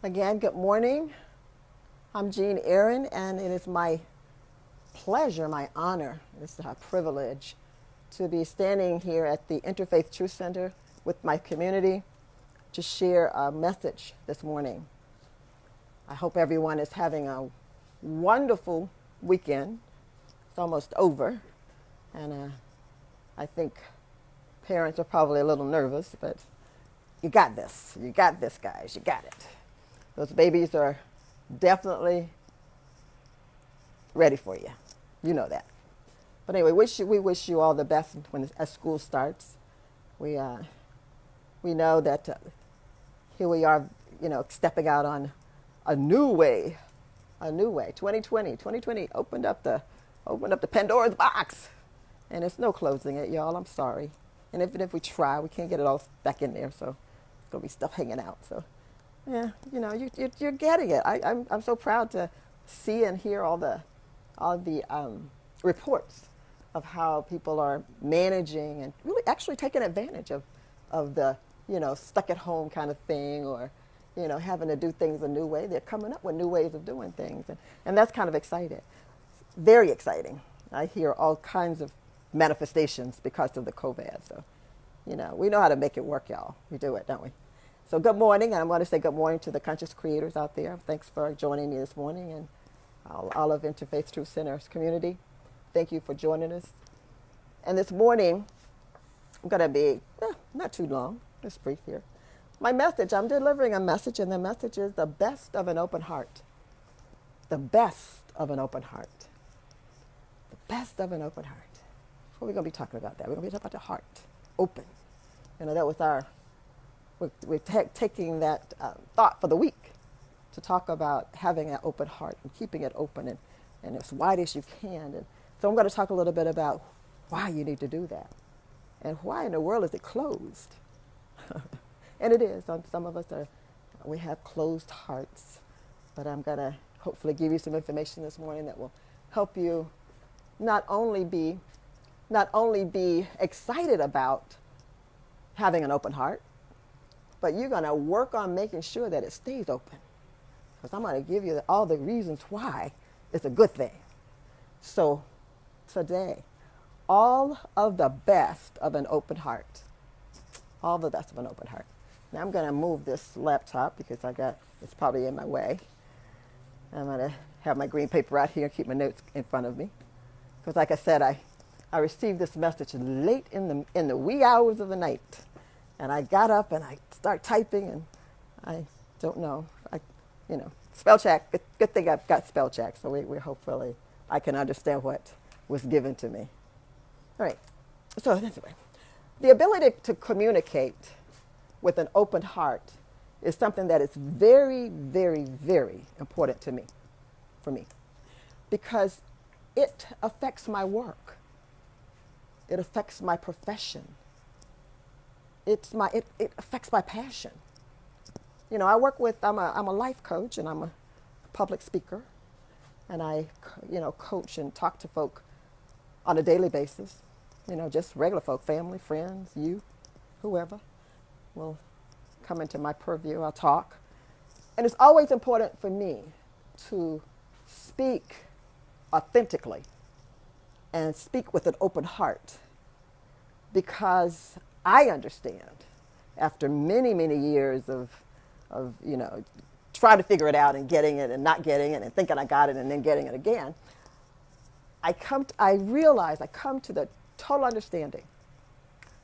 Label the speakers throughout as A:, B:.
A: Again, good morning. I'm Jean Aaron, and it is my pleasure, my honor, it's a privilege to be standing here at the Interfaith Truth Center with my community to share a message this morning. I hope everyone is having a wonderful weekend. It's almost over, and I think parents are probably a little nervous, but you got this. You got this, guys. You got it. Those babies are definitely ready for you. You know that. But anyway, we wish you all the best as school starts. We know that here we are, stepping out on a new way. 2020 opened up the Pandora's box, and there's no closing it, y'all. I'm sorry. And even if we try, we can't get it all back in there. So it's gonna be stuff hanging out. So yeah, you're getting it. I'm so proud to see and hear all the reports of how people are managing and really actually taking advantage of the stuck at home kind of thing, or having to do things a new way. They're coming up with new ways of doing things, and that's kind of exciting, very exciting. I hear all kinds of manifestations because of the COVID. So we know how to make it work, y'all. We do it, don't we? So good morning, and I want to say good morning to the conscious creators out there. Thanks for joining me this morning, and all of Interfaith Truth Center's community. Thank you for joining us. And this morning, I'm going to be not too long, just brief here. My message, I'm delivering a message, and the message is the best of an open heart. The best of an open heart. The best of an open heart. What are we going to be talking about that? We're going to be talking about the heart, open. That was we're taking that thought for the week to talk about having an open heart and keeping it open and as wide as you can. And so I'm going to talk a little bit about why you need to do that and why in the world is it closed. And it is. Some of us we have closed hearts, but I'm going to hopefully give you some information this morning that will help you not only be excited about having an open heart, but you're going to work on making sure that it stays open. Because I'm going to give you all the reasons why it's a good thing. So today, all of the best of an open heart. All the best of an open heart. Now I'm going to move this laptop because it's probably in my way. I'm going to have my green paper out here and keep my notes in front of me. Because like I said, I received this message late in the wee hours of the night. And I got up and I start typing, and I don't know. Spell check. Good thing I've got spell check, so we hopefully I can understand what was given to me. All right. So anyway, the ability to communicate with an open heart is something that is very, very, very important for me, because it affects my work. It affects my profession. It affects my passion. I'm a life coach, and I'm a public speaker, and I coach and talk to folk on a daily basis. Just regular folk, family, friends, you, whoever will come into my purview. I'll talk. And it's always important for me to speak authentically and speak with an open heart, because I understand, after many, many years of trying to figure it out and getting it and not getting it and thinking I got it and then getting it again, I come to the total understanding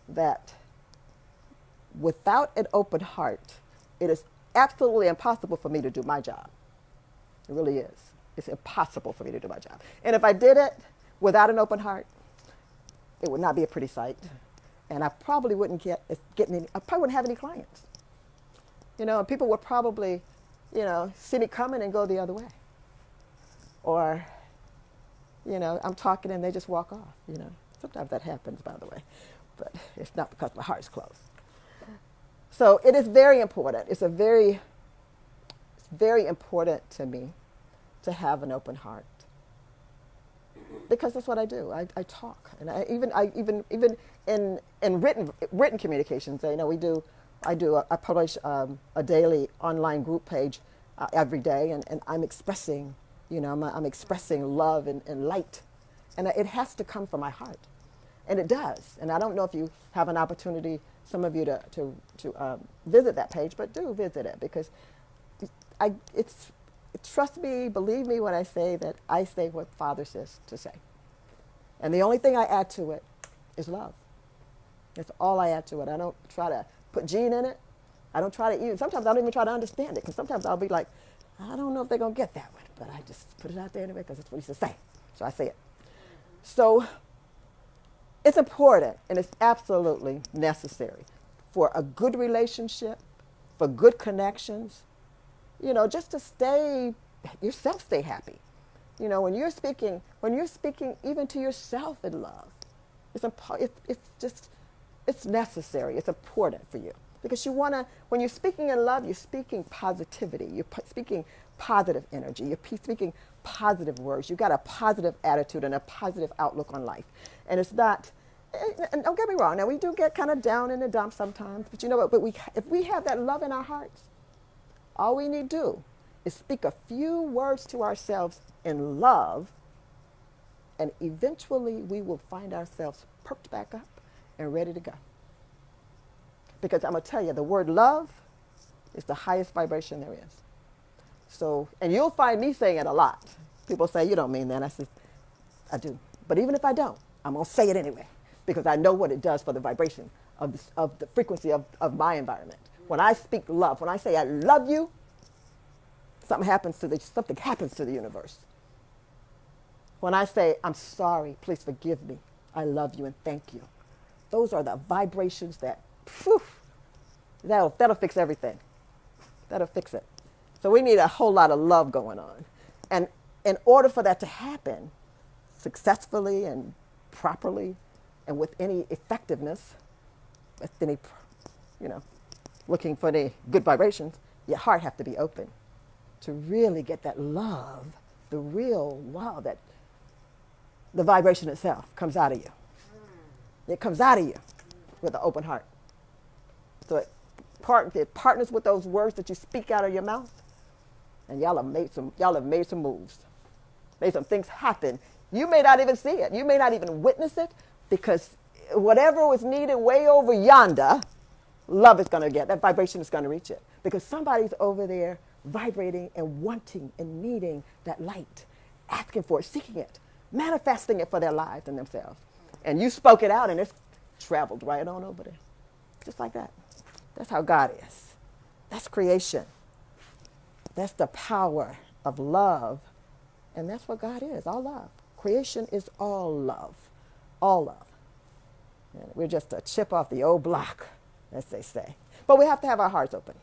A: that without an open heart, it is absolutely impossible for me to do my job. It really is. It's impossible for me to do my job. And if I did it without an open heart, it would not be a pretty sight. And I probably wouldn't I probably wouldn't have any clients. And people would probably, see me coming and go the other way. Or, I'm talking and they just walk off, Sometimes that happens, by the way. But it's not because my heart's closed. So it is very important. It's very important to me to have an open heart. because that's what I do. I talk, and I even in written communications. We do I publish a daily online group page every day, and I'm expressing, I'm expressing love and light. And it has to come from my heart. And it does. And I don't know if you have an opportunity, some of you, to visit that page, but do visit it, because trust me, believe me when I say that I say what Father says to say. And the only thing I add to it is love. That's all I add to it. I don't try to put gene in it. I don't try to even, sometimes I don't even try to understand it, because sometimes I'll be like, I don't know if they're going to get that one, but I just put it out there anyway because that's what he says say. So I say it. So it's important, and it's absolutely necessary for a good relationship, for good connections, just to stay happy. When you're speaking even to yourself in love, it's necessary. It's important for you, because when you're speaking in love, you're speaking positivity. You're speaking positive energy. You're speaking positive words. You've got a positive attitude and a positive outlook on life. And it's not, and don't get me wrong, now we do get kind of down in the dumps sometimes, but if we have that love in our hearts, all we need to do is speak a few words to ourselves in love, and eventually we will find ourselves perked back up and ready to go. Because I'm going to tell you, the word love is the highest vibration there is. So, and you'll find me saying it a lot. People say, you don't mean that. I say, I do. But even if I don't, I'm going to say it anyway, because I know what it does for the vibration of the frequency of my environment. When I speak love, when I say I love you, something happens to the universe. When I say, I'm sorry, please forgive me, I love you and thank you, those are the vibrations that, that'll fix everything. That'll fix it. So we need a whole lot of love going on. And in order for that to happen successfully and properly and with any effectiveness, with any, looking for the good vibrations, your heart have to be open to really get that love, the real love, that the vibration itself comes out of you. It comes out of you with an open heart. So it partners with those words that you speak out of your mouth, and y'all have made some moves, made some things happen. You may not even see it. You may not even witness it, because whatever was needed way over yonder, love is going to get, that vibration is going to reach it, because somebody's over there vibrating and wanting and needing that light, asking for it, seeking it, manifesting it for their lives and themselves. And you spoke it out, and it's traveled right on over there, just like that. That's how God is. That's creation. That's the power of love. And that's what God is, all love. Creation is all love. All love. And we're just a chip off the old block, as they say. But we have to have our hearts open.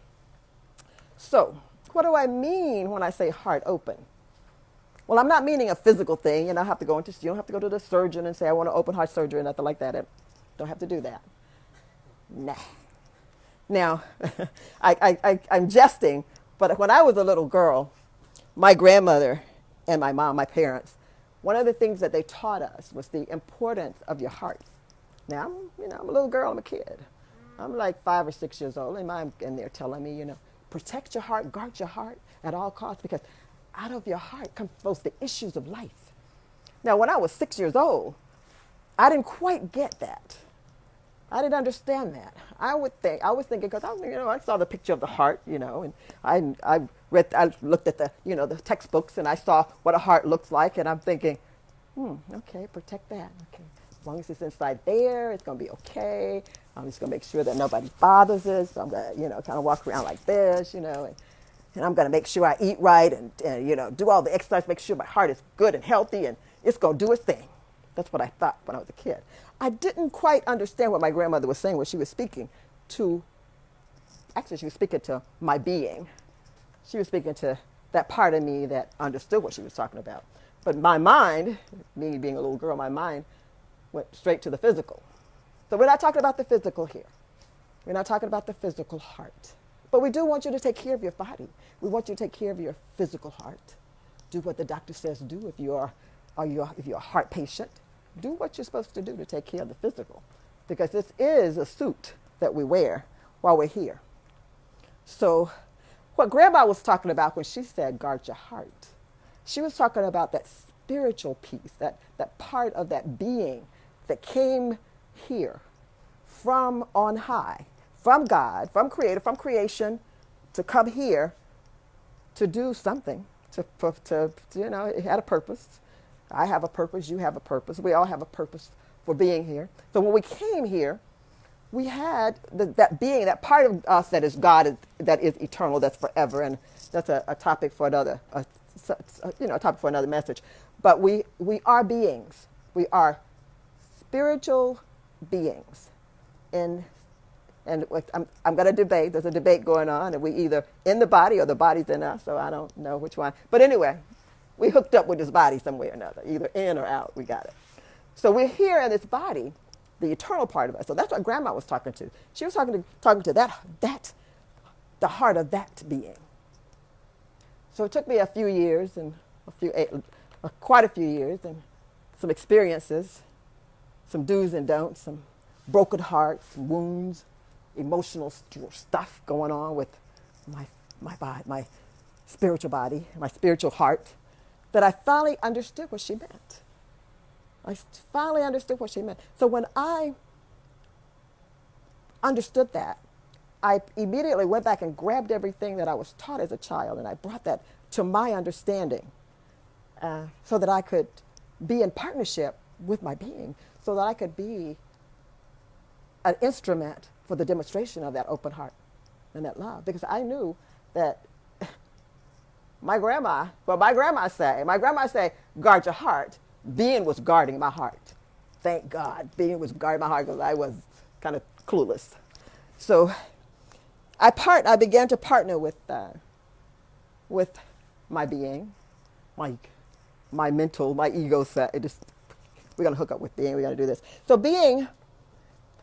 A: So, what do I mean when I say heart open? Well, I'm not meaning a physical thing, and you don't have to go to the surgeon and say, I want to open heart surgery, nothing like that. Don't have to do that. Nah. Now, I'm jesting, but when I was a little girl, my grandmother and my mom, my parents, one of the things that they taught us was the importance of your heart. Now, I'm a little girl, I'm a kid. I'm like 5 or 6 years old, and I'm in there telling me, protect your heart, guard your heart at all costs, because out of your heart comes both the issues of life. Now, when I was 6 years old, I didn't quite get that. I didn't understand that. I was thinking, because I saw the picture of the heart, and I looked at the textbooks, and I saw what a heart looks like, and I'm thinking, okay, protect that. Okay, as long as it's inside there, it's going to be okay. I'm just going to make sure that nobody bothers it. So I'm going to, kind of walk around like this, and I'm going to make sure I eat right and do all the exercise, make sure my heart is good and healthy, and it's going to do its thing. That's what I thought when I was a kid. I didn't quite understand what my grandmother was saying when she was speaking to, actually she was speaking to my being. She was speaking to that part of me that understood what she was talking about. But my mind, me being a little girl, my mind went straight to the physical. So we're not talking about the physical here. We're not talking about the physical heart. But we do want you to take care of your body. We want you to take care of your physical heart. Do what the doctor says do if you're a heart patient. Do what you're supposed to do to take care of the physical. Because this is a suit that we wear while we're here. So what Grandma was talking about when she said guard your heart, she was talking about that spiritual piece, that part of that being that came here from on high, from God, from Creator, from creation, to come here to do something, it had a purpose. I have a purpose, you have a purpose. We all have a purpose for being here. So when we came here, we had that being, that part of us that is God, that is eternal, that's forever, and that's a topic for another, a topic for another message. But we are beings. We are spiritual beings, and I'm going to debate. There's a debate going on, and we either in the body or the body's in us. So I don't know which one. But anyway, we hooked up with this body some way or another, either in or out. We got it. So we're here in this body, the eternal part of us. So that's what Grandma was talking to. She was talking to that the heart of that being. So it took me a few years and quite a few years and some experiences, some do's and don'ts, some broken hearts, some wounds, emotional stuff going on with my body, my spiritual body, my spiritual heart, that I finally understood what she meant. I finally understood what she meant. So when I understood that, I immediately went back and grabbed everything that I was taught as a child, and I brought that to my understanding so that I could be in partnership with my being, so that I could be an instrument for the demonstration of that open heart and that love. Because I knew that my grandma say, guard your heart. Being was guarding my heart. Thank God. Being was guarding my heart because I was kind of clueless. So I began to partner with my being, my mental, my ego set. We're going to hook up with being. We're going to do this. So being,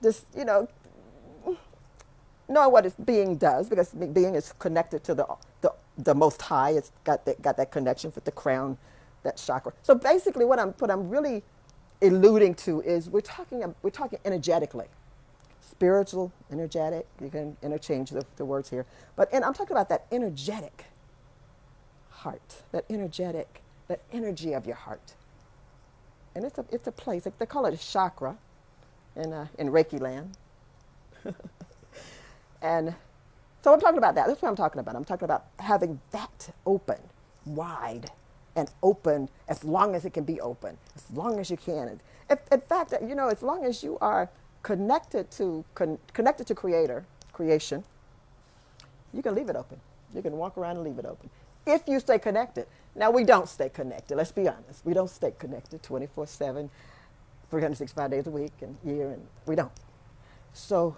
A: this, knowing what being does, because being is connected to the Most High. It's got that connection with the crown, that chakra. So basically, what I'm really alluding to is we're talking energetically, spiritual, energetic. You can interchange the words here, and I'm talking about that energetic heart, that energy of your heart, and it's a place. They call it a chakra in Reiki land. And so I'm talking about that. That's what I'm talking about. I'm talking about having that open, wide, and open as long as it can be open, as long as you can. In fact, as long as you are connected to creation, you can leave it open. You can walk around and leave it open. If you stay connected. Now, we don't stay connected. Let's be honest. We don't stay connected 24/7, 365 days a week and year, and we don't. So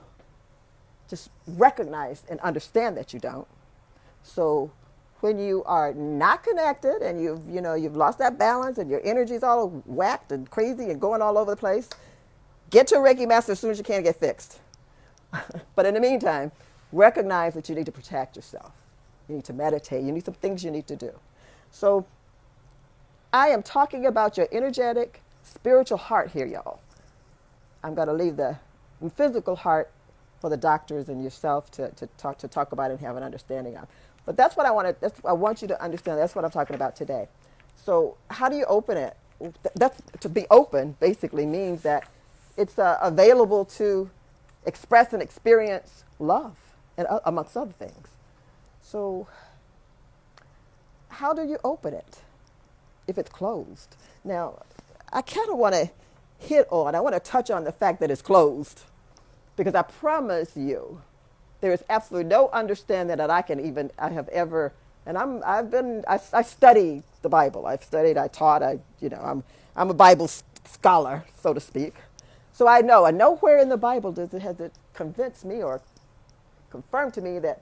A: just recognize and understand that you don't. So when you are not connected and you've lost that balance and your energy is all whacked and crazy and going all over the place, get to a Reiki master as soon as you can get fixed. But in the meantime, recognize that you need to protect yourself. You need to meditate. You need some things you need to do. So I am talking about your energetic, spiritual heart here, y'all. I'm going to leave the physical heart for the doctors and yourself to talk about and have an understanding of. But that's what I want you to understand. That's what I'm talking about today. So how do you open it? To be open basically means that it's available to express and experience love, and amongst other things. So how do you open it if it's closed? Now, I kind of want to I want to touch on the fact that it's closed, because I promise you, there is absolutely no understanding that I have ever, and I studied the Bible. I've studied, I taught, I'm a Bible scholar, so to speak. So I know, and nowhere in the Bible has it convinced me or confirmed to me that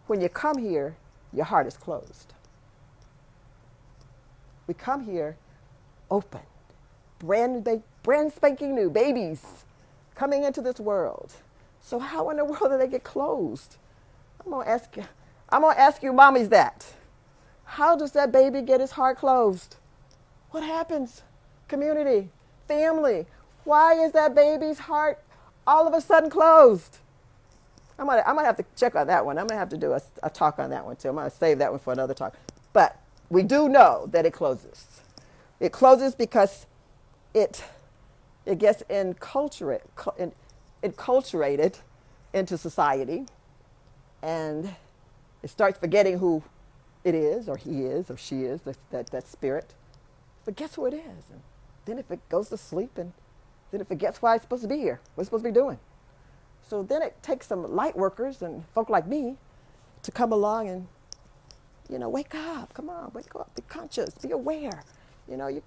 A: when you come here, your heart is closed. We come here open, brand spanking new babies coming into this world. So how in the world do they get closed? I'm gonna ask you mommies that. How does that baby get his heart closed? What happens? Community, family, why is that baby's heart all of a sudden closed? I'm gonna have to check on that one. I'm gonna have to do a talk on that one too. I'm gonna save that one for another talk. But we do know that it closes. It closes because it it gets enculturated into society, and it starts forgetting who it is, or he is, or she is, that spirit. Forgets who it is. And then if it goes to sleep, and then it forgets why it's supposed to be here, what it's supposed to be doing. So then it takes some light workers and folk like me to come along and, wake up. Come on, wake up. Be conscious. Be aware. You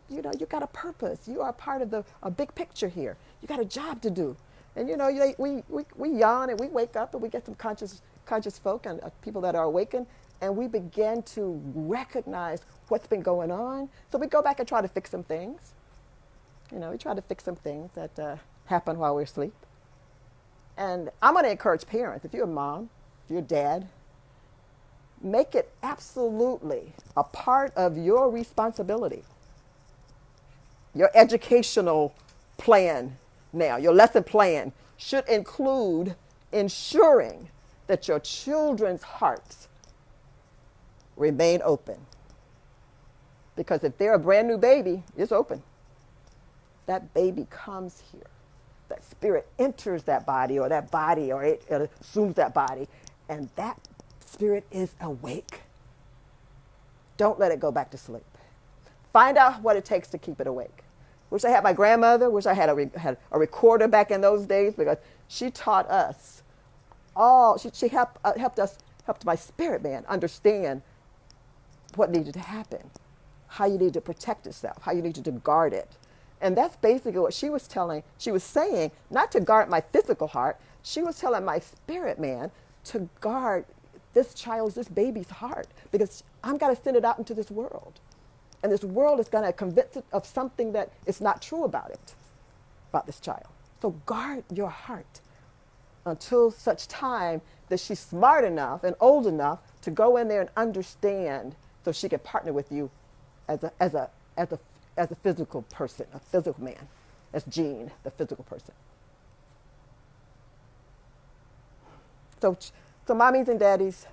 A: got a purpose. You are part of a big picture here. You got a job to do. And we yawn and we wake up and we get some conscious folk and people that are awakened, and we begin to recognize what's been going on. So we go back and try to fix some things. We try to fix some things that happen while we're asleep. And I'm going to encourage parents, if you're a mom, if you're a dad, make it absolutely a part of your responsibility. Your educational plan now, your lesson plan should include ensuring that your children's hearts remain open. Because if they're a brand new baby, it's open. That baby comes here. That spirit enters that body, or it assumes that body, and that spirit is awake. Don't let it go back to sleep. Find out what it takes to keep it awake. Wish I had my grandmother. Wish I had a recorder back in those days, because she taught us all. She helped my spirit man understand what needed to happen, how you need to protect yourself, how you need to guard it. And that's basically what she was telling. She was saying, not to guard my physical heart. She was telling my spirit man to guard this baby's heart, because I'm going to send it out into this world. And this world is going to convince it of something that is not true about this child. So guard your heart until such time that she's smart enough and old enough to go in there and understand, so she can partner with you as a physical person, a physical man, as Gene, the physical person. So mommies and daddies,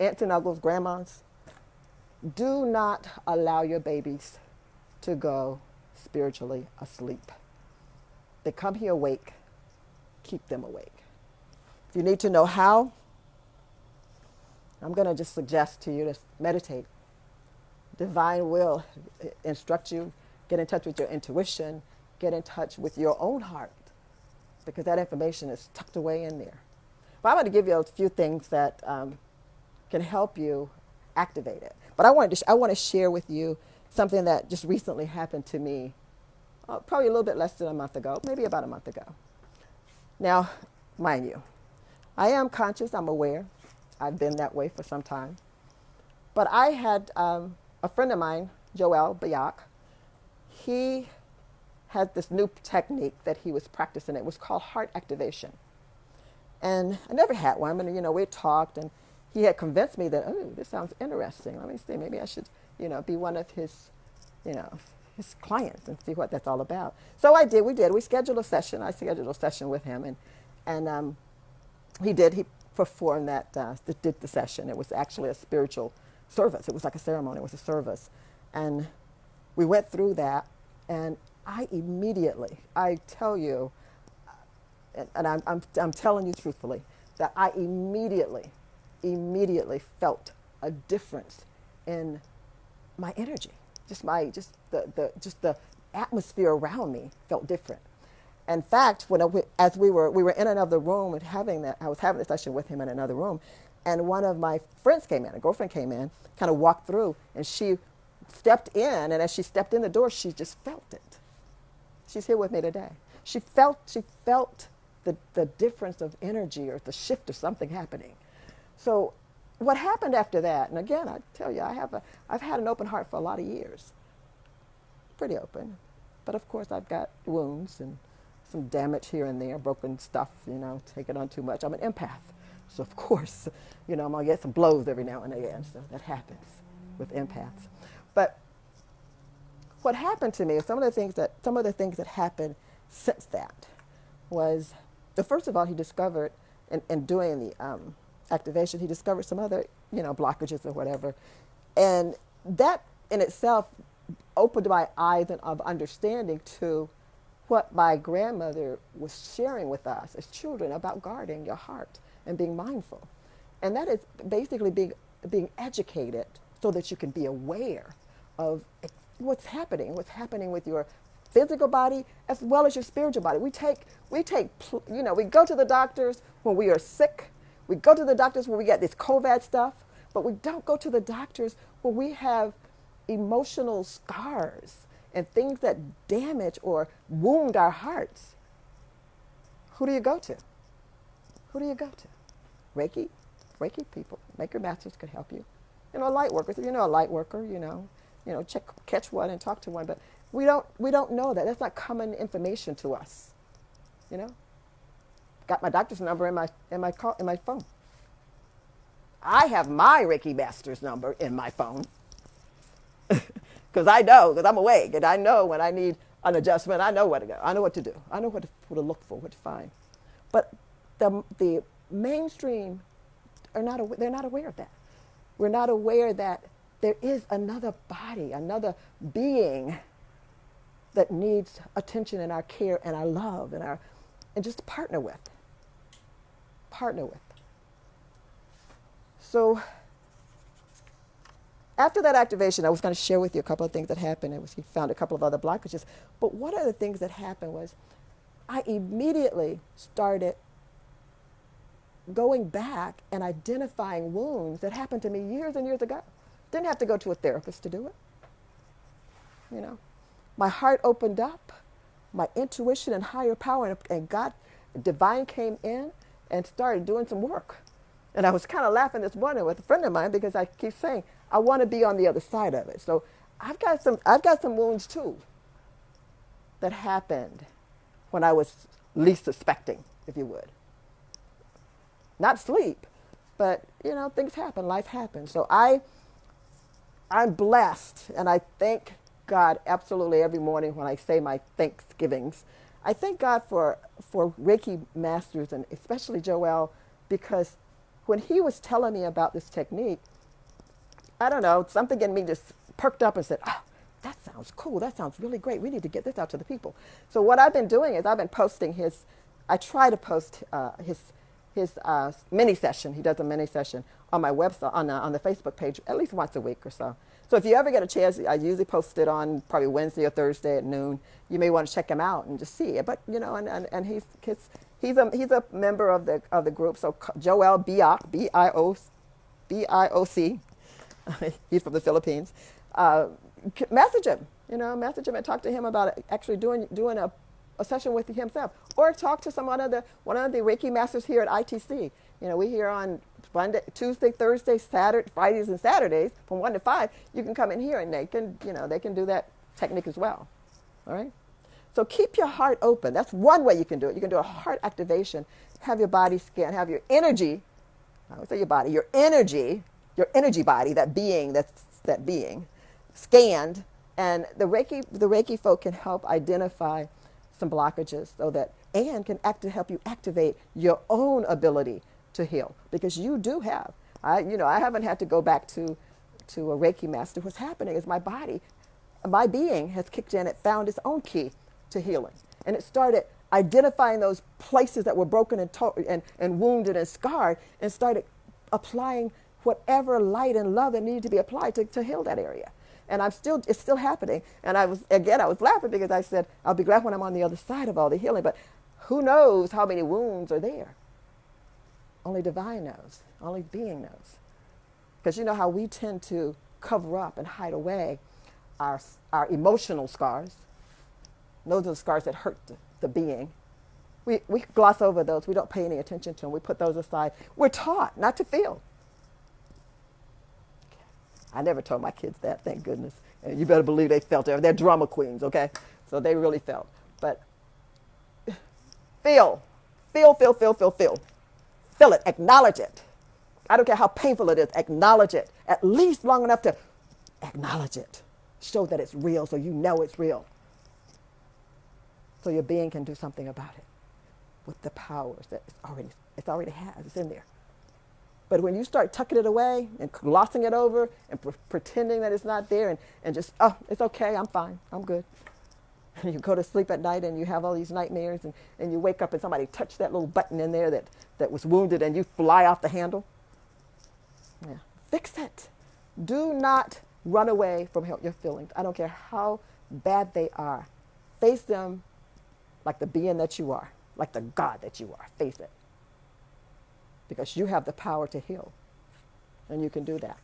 A: aunts and uncles, grandmas, do not allow your babies to go spiritually asleep. They come here awake. Keep them awake. If you need to know how, I'm going to just suggest to you to meditate. Divine will instruct you. Get in touch with your intuition. Get in touch with your own heart, because that information is tucked away in there. But I'm going to give you a few things that can help you activate it. But I want to share with you something that just recently happened to me, probably a little bit less than a month ago, maybe about a month ago. Now, mind you, I am conscious. I'm aware. I've been that way for some time. But I had a friend of mine, Joel Bayak. He had this new technique that he was practicing. It was called heart activation. And I never had one. And, we talked, and he had convinced me that, oh, this sounds interesting. Let me see, maybe I should, be one of his, his clients and see what that's all about. So I did. We scheduled a session. I scheduled a session with him, and he performed did the session. It was actually a spiritual service. It was like a ceremony. It was a service. And we went through that, and I tell you, and I'm telling you truthfully, that I immediately felt a difference in my energy. Just the atmosphere around me felt different. In fact, as we were in another room and I was having a session with him in another room, and one of my friends came in, a girlfriend came in, kind of walked through, and she stepped in, and as she stepped in the door, she just felt it. She's here with me today. She felt the difference of energy, or the shift of something happening. So what happened after that, and again, I tell you, I've had an open heart for a lot of years. Pretty open. But of course, I've got wounds and some damage here and there, broken stuff, taking on too much. I'm an empath. So of course, I'm going to get some blows every now and again. So that happens with empaths. But what happened to me, some of the things that happened since that was, first of all, he discovered in doing the activation, he discovered some other, blockages or whatever. And that in itself opened my eyes and of understanding to what my grandmother was sharing with us as children about guarding your heart and being mindful. And that is basically being educated so that you can be aware of what's happening with your physical body as well as your spiritual body. We go to the doctors when we are sick. We go to the doctors when we get this COVID stuff, but we don't go to the doctors when we have emotional scars and things that damage or wound our hearts. Who do you go to? Who do you go to? Reiki people. Maker Masters could help you. Light workers. If you know a light worker, catch one and talk to one. But we don't know that. That's not common information to us. Got my doctor's number in my phone. I have my Reiki Master's number in my phone. Because I'm awake, and I know when I need an adjustment. I know where to go. I know what to do. I know what to look for, what to find. But the mainstream they're not aware of that. We're not aware that there is another body, another being that needs attention and our care and our love and just partner with. So after that activation, I was going to share with you a couple of things that happened. He found a couple of other blockages. But one of the things that happened was I immediately started going back and identifying wounds that happened to me years and years ago. Didn't have to go to a therapist to do it. My heart opened up, my intuition and higher power and God, divine came in and started doing some work. And I was kind of laughing this morning with a friend of mine because I keep saying, I want to be on the other side of it. So I've got some wounds too that happened when I was least suspecting, if you would. Not sleep, but things happen, life happens. So I'm blessed, and I thank God absolutely every morning when I say my Thanksgivings. I thank God for Reiki Masters, and especially Joel, because when he was telling me about this technique, I don't know, something in me just perked up and said, that sounds cool. That sounds really great. We need to get this out to the people. So what I've been doing is I've been posting I try to post his mini session. He does a mini session on my website, on the Facebook page, at least once a week or so. So if you ever get a chance, I usually post it on probably Wednesday or Thursday at noon. You may want to check him out and just see it. But and he's a member of the group. So Joel Biok, B-I-O-C. He's from the Philippines. Message him, and talk to him about actually doing a session with himself, or talk to one of the Reiki Masters here at ITC. We here on Monday, Tuesday, Thursday, Saturday, Fridays, and Saturdays from 1 to 5. You can come in here and they can do that technique as well. All right. So keep your heart open. That's one way you can do it. You can do a heart activation. Have your body scan. Have your energy. I would say your body. Your energy body. That being scanned, and the Reiki folk can help identify some blockages and can help you activate your own ability to heal, because you do have. I haven't had to go back to a Reiki master. What's happening is my being has kicked in. It found its own key to healing, and it started identifying those places that were broken and wounded and scarred, and started applying whatever light and love that needed to be applied to heal that area. And it's still happening. And I was laughing because I said, I'll be glad when I'm on the other side of all the healing, but who knows how many wounds are there? Only divine knows. Only being knows. Because you know how we tend to cover up and hide away our emotional scars. Those are the scars that hurt the being. We gloss over those. We don't pay any attention to them. We put those aside. We're taught not to feel. I never told my kids that, thank goodness. And you better believe they felt it. They're drama queens, okay? So they really felt. But feel. Feel it. Acknowledge it. I don't care how painful it is. Acknowledge it. At least long enough to acknowledge it. Show that it's real so you know it's real. So your being can do something about it with the powers that is already It's already has. It's in there. But when you start tucking it away and glossing it over and pretending that it's not there and just, oh, it's okay, I'm fine, I'm good. And you go to sleep at night and you have all these nightmares and you wake up and somebody touched that little button in there that was wounded and you fly off the handle. Yeah. Fix it. Do not run away from your feelings. I don't care how bad they are. Face them like the being that you are, like the God that you are. Face it. Because you have the power to heal. And you can do that.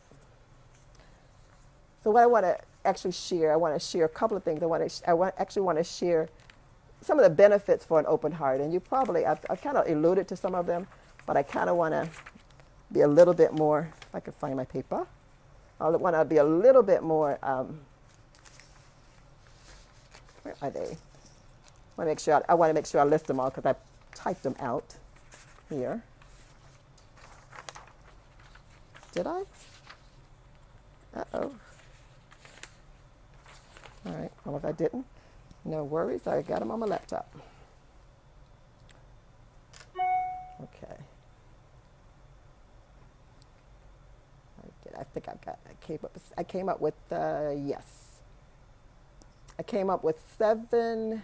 A: So what I want to actually share, I want to share a couple of things. I actually want to share some of the benefits for an open heart. And you probably, I've kind of alluded to some of them, but I kind of want to be a little bit more, if I can find my paper, I want to be a little bit more, where are they? I want to make sure I list them all because I typed them out here. Did I? Uh-oh. All right, well, if I didn't, no worries. I got them on my laptop. Okay. I think I came up with, yes. I came up with seven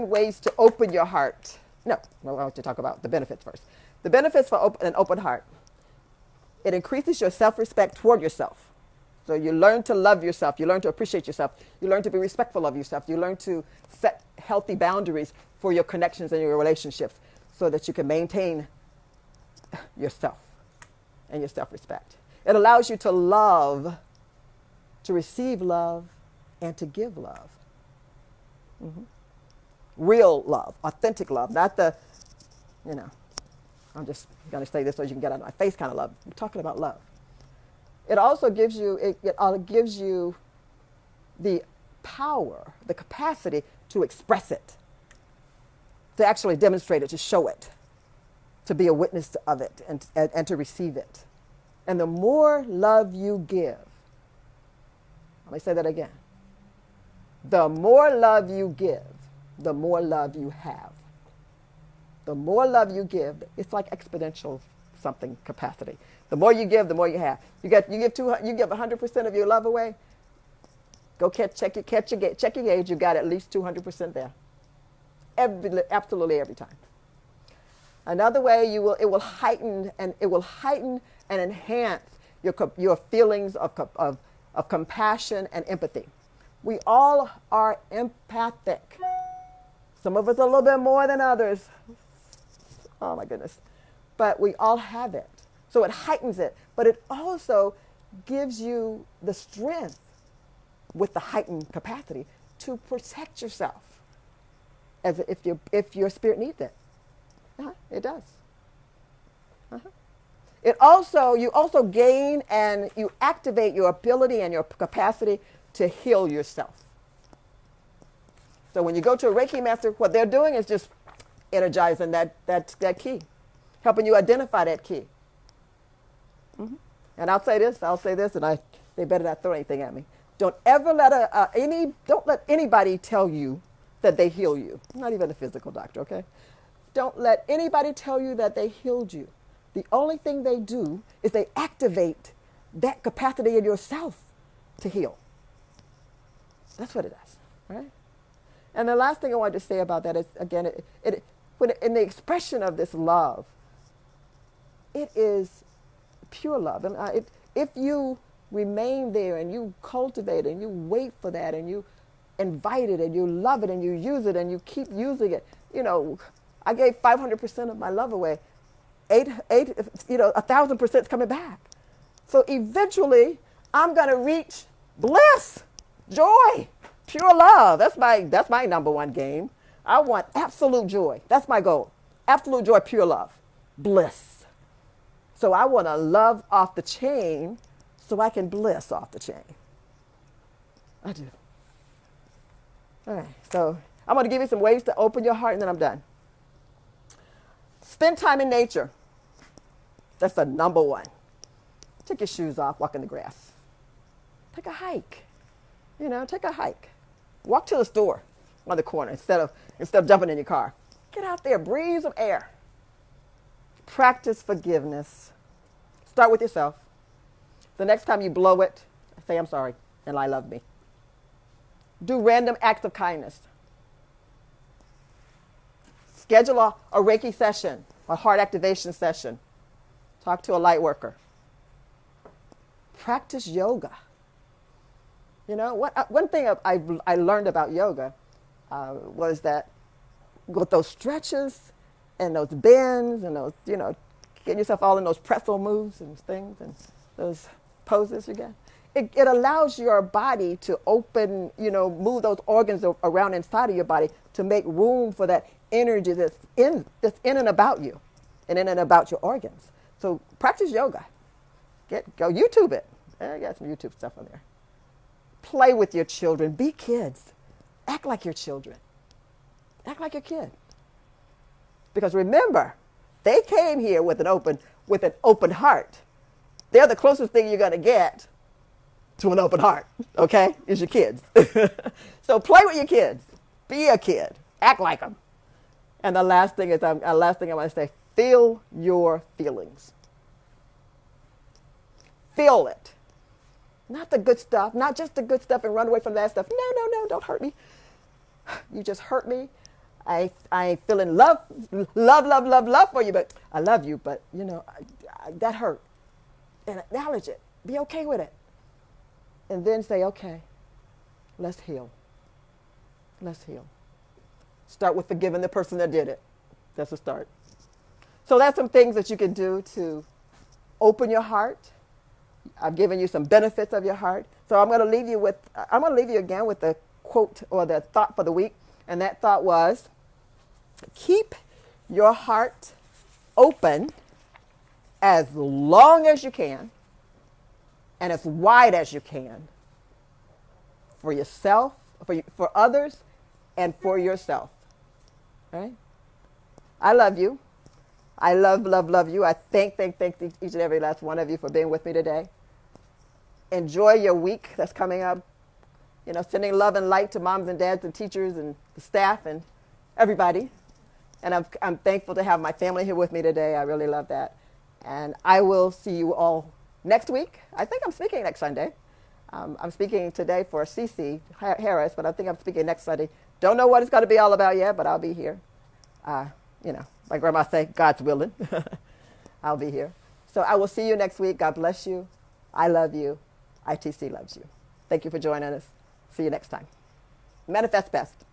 A: ways to open your heart. No, I want to talk about the benefits first. The benefits for an open heart. It increases your self-respect toward yourself. So you learn to love yourself. You learn to appreciate yourself. You learn to be respectful of yourself. You learn to set healthy boundaries for your connections and your relationships so that you can maintain yourself and your self-respect. It allows you to love, to receive love, and to give love. Mm-hmm. Real love, authentic love, not the, I'm just going to say this so you can get out of my face kind of love. I'm talking about love. It also gives you, it gives you the power, the capacity to express it, to actually demonstrate it, to show it, to be a witness of it and to receive it. And the more love you give, let me say that again. The more love you give, the more love you have. The more love you give, it's like exponential something capacity. The more you give, the more you have. You give 100% of your love away. Go check your gauge. You got at least 200% there. Absolutely every time. Another way it will heighten and enhance your feelings of compassion and empathy. We all are empathic. Some of us a little bit more than others. Oh my goodness. But we all have it. So it heightens it, but it also gives you the strength with the heightened capacity to protect yourself as if your spirit needs it. It does. You also gain and you activate your ability and your capacity to heal yourself. So when you go to a Reiki master, what they're doing is just energizing that key, helping you identify that key. Mm-hmm. And I'll say this, and they better not throw anything at me. Don't ever don't let anybody tell you that they heal you. Not even a physical doctor, okay? Don't let anybody tell you that they healed you. The only thing they do is they activate that capacity in yourself to heal. That's what it does, right? And the last thing I wanted to say about that is, again, when in the expression of this love, it is pure love. And if you remain there and you cultivate it and you wait for that and you invite it and you love it and you use it and you keep using it, I gave 500% of my love away. 1,000% is coming back. So eventually, I'm going to reach bliss, joy, pure love. That's my number one game. I want absolute joy. That's my goal. Absolute joy, pure love, bliss. So I want to love off the chain so I can bliss off the chain. I do. All right. So I'm going to give you some ways to open your heart and then I'm done. Spend time in nature. That's the number one. Take your shoes off, walk in the grass. Take a hike. Take a hike. Walk to the store on the corner instead of jumping in your car. Get out there, breathe some air. Practice forgiveness. Start with yourself. The next time you blow it, say, I'm sorry, and I love me. Do random acts of kindness. Schedule a Reiki session, a heart activation session. Talk to a light worker. Practice yoga. You know, one thing I learned about yoga was that with those stretches and those bends and those, you know, getting yourself all in those pretzel moves and things and those poses you get, it allows your body to open, you know, move those organs around inside of your body to make room for that energy that's in and about you and in and about your organs. So practice yoga. Go YouTube it. I got some YouTube stuff on there. Play with your children. Be kids. Act like your children. Act like your kid. Because remember, they came here with an open heart. They're the closest thing you're going to get to an open heart, okay, is your kids. So play with your kids. Be a kid. Act like them. And the last thing I want to say, feel your feelings. Feel it. Not the good stuff, not just the good stuff and run away from that stuff. No, don't hurt me. You just hurt me. I feeling love for you, but I love you, but you know, that hurt. And acknowledge it. Be okay with it. And then say, okay, let's heal. Let's heal. Start with forgiving the person that did it. That's a start. So that's some things that you can do to open your heart. I've given you some benefits of your heart. So I'm going to leave you again with the quote or the thought for the week. And that thought was, keep your heart open as long as you can and as wide as you can for yourself, for others, and for yourself. Right? I love you. I love you. I thank each and every last one of you for being with me today. Enjoy your week that's coming up. You know, sending love and light to moms and dads and teachers and the staff and everybody. And I'm thankful to have my family here with me today. I really love that. And I will see you all next week. I think I'm speaking next Sunday. I'm speaking today for CC Harris, but I think I'm speaking next Sunday. Don't know what it's going to be all about yet, but I'll be here. You know, like Grandma say, God's willing. I'll be here. So I will see you next week. God bless you. I love you. ITC loves you. Thank you for joining us. See you next time. Manifest best.